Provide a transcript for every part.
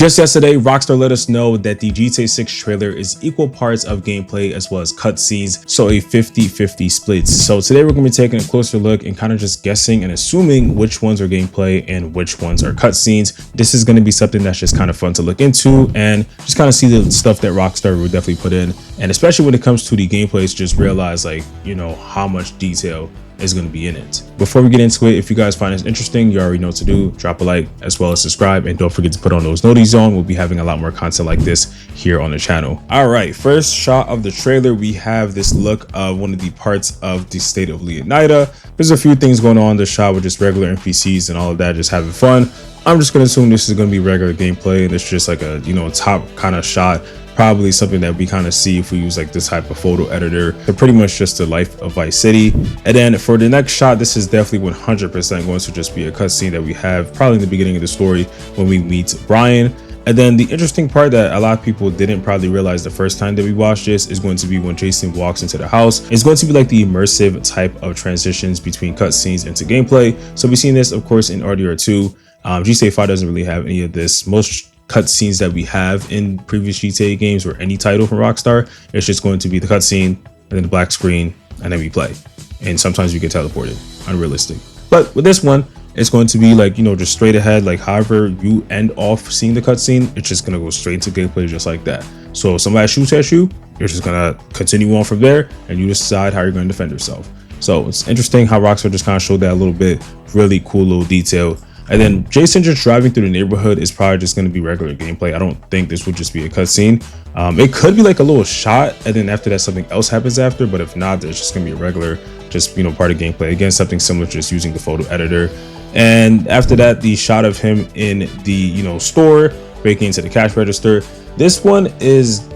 Just yesterday, Rockstar let us know that the GTA 6 trailer is equal parts of gameplay as well as cutscenes, so a 50-50 split. So today we're going to be taking a closer look and kind of just guessing and assuming which ones are gameplay and which ones are cutscenes. This is going to be something that's just kind of fun to look into and just kind of see the stuff that Rockstar would definitely put in. And especially when it comes to the gameplays, just realize how much detail is going to be in it. Before we get into it, if you guys find this interesting, you already know what to do. Drop a like as well as subscribe, and don't forget to put on those noties on. We'll be having a lot more content like this here on the channel. All right, first shot of the trailer, we have this look of one of the parts of the state of Leonida. There's a few things going on in the shot with just regular NPCs and all of that, just having fun. I'm just going to assume this is going to be regular gameplay, and it's just like a top kind of shot. Probably something that we kind of see if we use like this type of photo editor. So pretty much just the life of Vice City. And then for the next shot, this is definitely 100% going to just be a cutscene that we have probably in the beginning of the story when we meet Brian. And then the interesting part that a lot of people didn't probably realize the first time that we watched this is going to be when Jason walks into the house. It's going to be like the immersive type of transitions between cutscenes into gameplay. So we've seen this, of course, in RDR2. GTA 5 doesn't really have any of this. Most cutscenes that we have in previous GTA games or any title from Rockstar, it's just going to be the cutscene and then the black screen and then we play. And sometimes we get teleported. Unrealistic. But with this one, it's going to be like, just straight ahead. Like however you end off seeing the cutscene, it's just going to go straight to gameplay just like that. So if somebody shoots at you, you're just going to continue on from there and you decide how you're going to defend yourself. So it's interesting how Rockstar just kind of showed that a little bit. Really cool little detail. And then Jason just driving through the neighborhood is probably just going to be regular gameplay. I don't think this would just be a cutscene. It could be like a little shot, and then after that something else happens after. But if not, it's just going to be a regular, just part of gameplay. Again, something similar to just using the photo editor. And after that, the shot of him in the store breaking into the cash register. This one is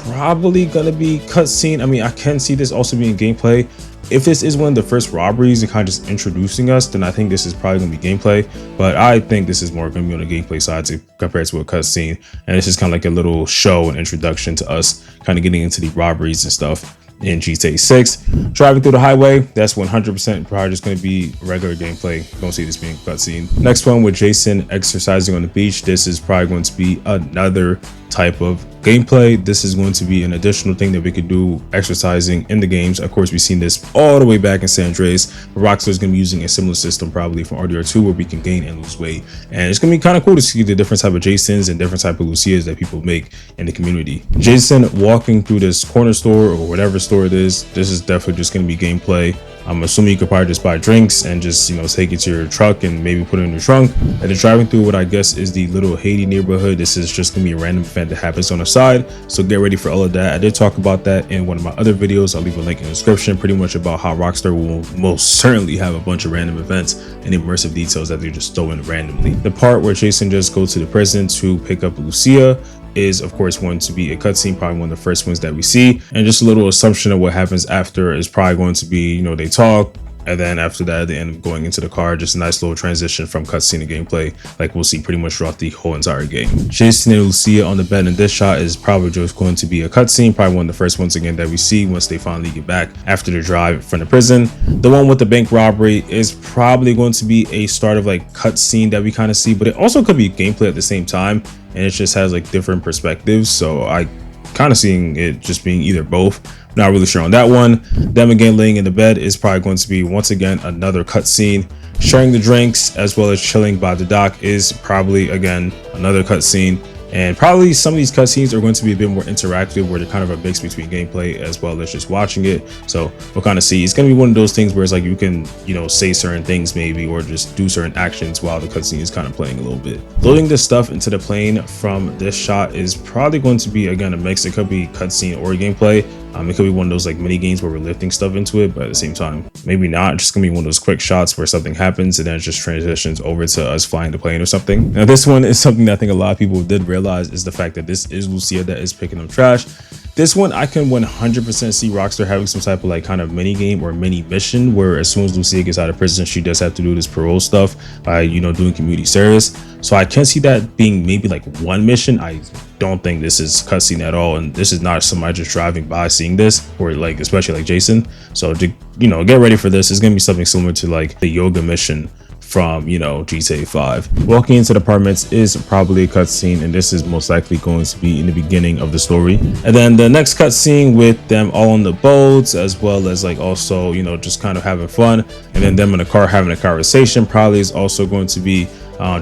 probably going to be cutscene. I mean, I can see this also being gameplay. If this is one of the first robberies and kind of just introducing us, then I think this is probably going to be gameplay. But I think this is more going to be on the gameplay side compared to a cutscene. And it's just kind of like a little show and introduction to us kind of getting into the robberies and stuff in GTA 6. Driving through the highway, that's 100% probably just going to be regular gameplay. Don't see this being a cutscene. Next one with Jason exercising on the beach. This is probably going to be another type of gameplay. This is going to be an additional thing that we could do exercising in the games. Of course, we've seen this all the way back in San Andreas. Rockstar is going to be using a similar system probably from RDR2 where we can gain and lose weight. And it's going to be kind of cool to see the different type of Jasons and different type of Lucias that people make in the community. Jason walking through this corner store or whatever store it is, this is definitely just going to be gameplay. I'm assuming you could probably just buy drinks and just, take it to your truck and maybe put it in your trunk. And then driving through what I guess is the Little Haiti neighborhood. This is just gonna be a random event that happens on the side. So get ready for all of that. I did talk about that in one of my other videos. I'll leave a link in the description, pretty much about how Rockstar will most certainly have a bunch of random events and immersive details that they just throw in randomly. The part where Jason just goes to the prison to pick up Lucia is of course going to be a cutscene, probably one of the first ones that we see, and just a little assumption of what happens after is probably going to be they talk, and then after that they end up going into the car. Just a nice little transition from cutscene to gameplay like we'll see pretty much throughout the whole entire game. Jason and Lucia on the bed in this shot is probably just going to be a cutscene, probably one of the first ones again that we see once they finally get back after the drive from the prison. The one with the bank robbery is probably going to be a start of like cutscene that we kind of see, but it also could be gameplay at the same time, and it just has like different perspectives. So I kind of seeing it just being either both. Not really sure on that one. Them again laying in the bed is probably going to be once again another cutscene. Sharing the drinks as well as chilling by the dock is probably again another cutscene. And probably some of these cutscenes are going to be a bit more interactive where they're kind of a mix between gameplay as well as just watching it. So we'll kind of see. It's going to be one of those things where it's like you can, say certain things maybe or just do certain actions while the cutscene is kind of playing a little bit. Loading this stuff into the plane from this shot is probably going to be, again, a mix. It could be cutscene or gameplay. It could be one of those like mini games where we're lifting stuff into it, but at the same time, maybe not. It's just gonna be one of those quick shots where something happens and then it just transitions over to us flying the plane or something. Now, this one is something that I think a lot of people did realize is the fact that this is Lucia that is picking up trash. This one, I can 100% see Rockstar having some type of like kind of mini game or mini mission where as soon as Lucia gets out of prison, she does have to do this parole stuff by, doing community service. So I can see that being maybe like one mission. I don't think this is cutscene at all. And this is not somebody just driving by seeing this, or like, especially like Jason. So to, get ready for this. It's going to be something similar to like the yoga mission from, you know, GTA 5. Walking into the apartments is probably a cutscene, and this is most likely going to be in the beginning of the story. And then the next cutscene with them all on the boats, as well as like also, you know, just kind of having fun, and then them in the car having a conversation, probably is also going to be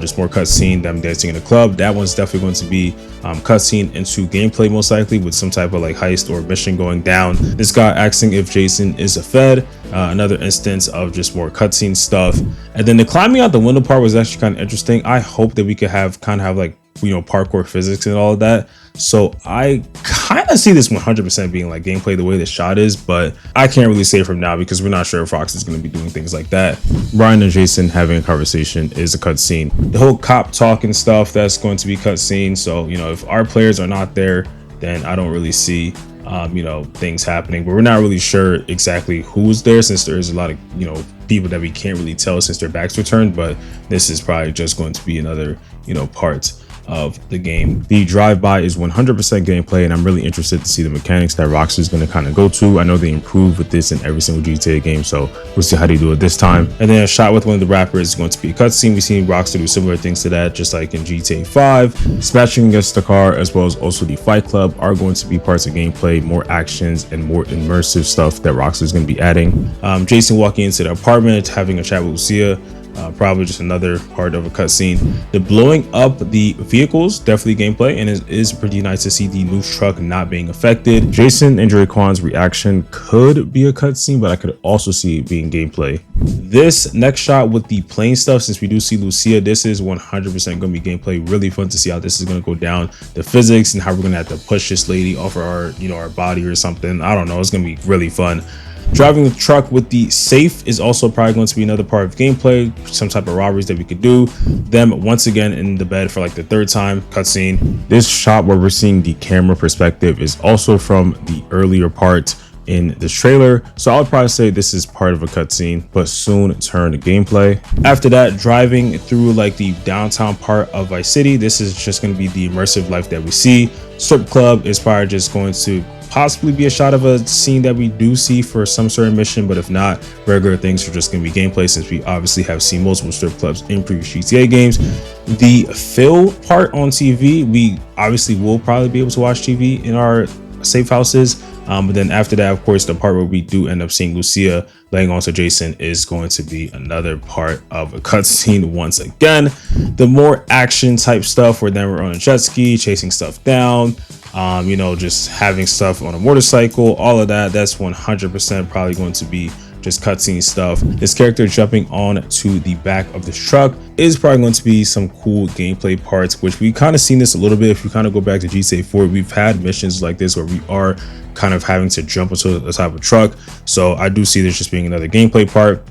just more cutscene, them dancing in the club. That one's definitely going to be cutscene into gameplay, most likely with some type of like heist or mission going down. This guy asking if Jason is a Fed, another instance of just more cutscene stuff. And then the climbing out the window part was actually kind of interesting. I hope that we could have like, you know, parkour physics and all of that. So I kind of see this 100% being like gameplay the way the shot is, but I can't really say from now because we're not sure if Rockstar is going to be doing things like that. Ryan and Jason having a conversation is a cutscene. The whole cop talking stuff, that's going to be cutscene. So, you know, if our players are not there, then I don't really see you know, things happening, but we're not really sure exactly who's there, since there is a lot of, you know, people that we can't really tell since their backs were turned. But this is probably just going to be another, you know, part of the game. The drive-by is 100% gameplay, and I'm really interested to see the mechanics that Rockstar is going to kind of go to. I know they improve with this in every single GTA game, so we'll see how they do it this time. And then a shot with one of the rappers is going to be a cutscene. We've seen Rockstar do similar things to that, just like in GTA 5. Smashing against the car, as well as also the Fight Club, are going to be parts of gameplay, more actions and more immersive stuff that Rockstar is going to be adding. Jason walking into the apartment, having a chat with Lucia, probably just another part of a cutscene. The blowing up the vehicles, definitely gameplay, and it is pretty nice to see the loose truck not being affected. Jason and Draquan's reaction could be a cutscene, but I could also see it being gameplay. This next shot with the plane stuff, since we do see Lucia, this is 100% going to be gameplay. Really fun to see how this is going to go down, the physics, and how we're going to have to push this lady off of our, you know, our body or something. I don't know, it's going to be really fun. Driving the truck with the safe is also probably going to be another part of gameplay, some type of robberies that we could do. Them once again in the bed for like the third time, cutscene. This shot where we're seeing the camera perspective is also from the earlier part in this trailer, so I would probably say this is part of a cutscene, but soon turn to gameplay. After that, driving through like the downtown part of Vice City, this is just going to be the immersive life that we see. Strip club is probably just going to possibly be a shot of a scene that we do see for some certain mission, but if not, regular things are just going to be gameplay, since we obviously have seen multiple strip clubs in previous GTA games. The fill part on TV, we obviously will probably be able to watch TV in our safe houses, but then after that, of course, the part where we do end up seeing Lucia laying onto Jason is going to be another part of a cutscene once again. The more action type stuff where then we're on a jet ski chasing stuff down, you know, just having stuff on a motorcycle, all of that, that's 100% probably going to be just cutscene stuff. This character jumping on to the back of this truck is probably going to be some cool gameplay parts, which we kind of seen this a little bit. If you kind of go back to GTA 4, we've had missions like this where we are kind of having to jump into the type of truck. So I do see this just being another gameplay part.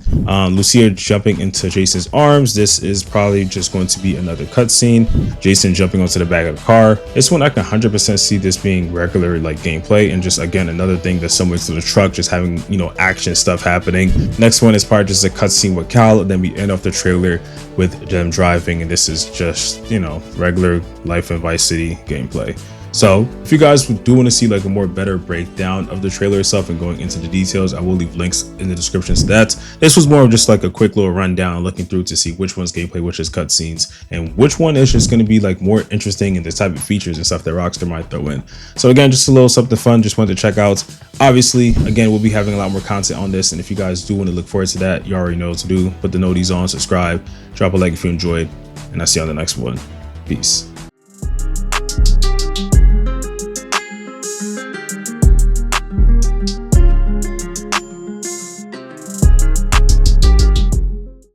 Lucia jumping into Jason's arms, this is probably just going to be another cutscene. Jason jumping onto the back of the car, this one I can 100% see this being regular like gameplay, and just again another thing that's similar to the truck, just having, you know, action stuff happening. Next one is probably just a cutscene with Cal, and then we end off the trailer with them driving, and this is just, you know, regular life in Vice City gameplay. So if you guys do want to see like a more better breakdown of the trailer itself and going into the details, I will leave links in the description to that. This was more of just like a quick little rundown, looking through to see which one's gameplay, which is cutscenes, and which one is just going to be like more interesting in the type of features and stuff that Rockstar might throw in. So again, just a little something fun, just wanted to check out. Obviously, again, we'll be having a lot more content on this, and if you guys do want to look forward to that, you already know what to do. Put the noties on, subscribe, drop a like if you enjoyed, and I'll see you on the next one. Peace.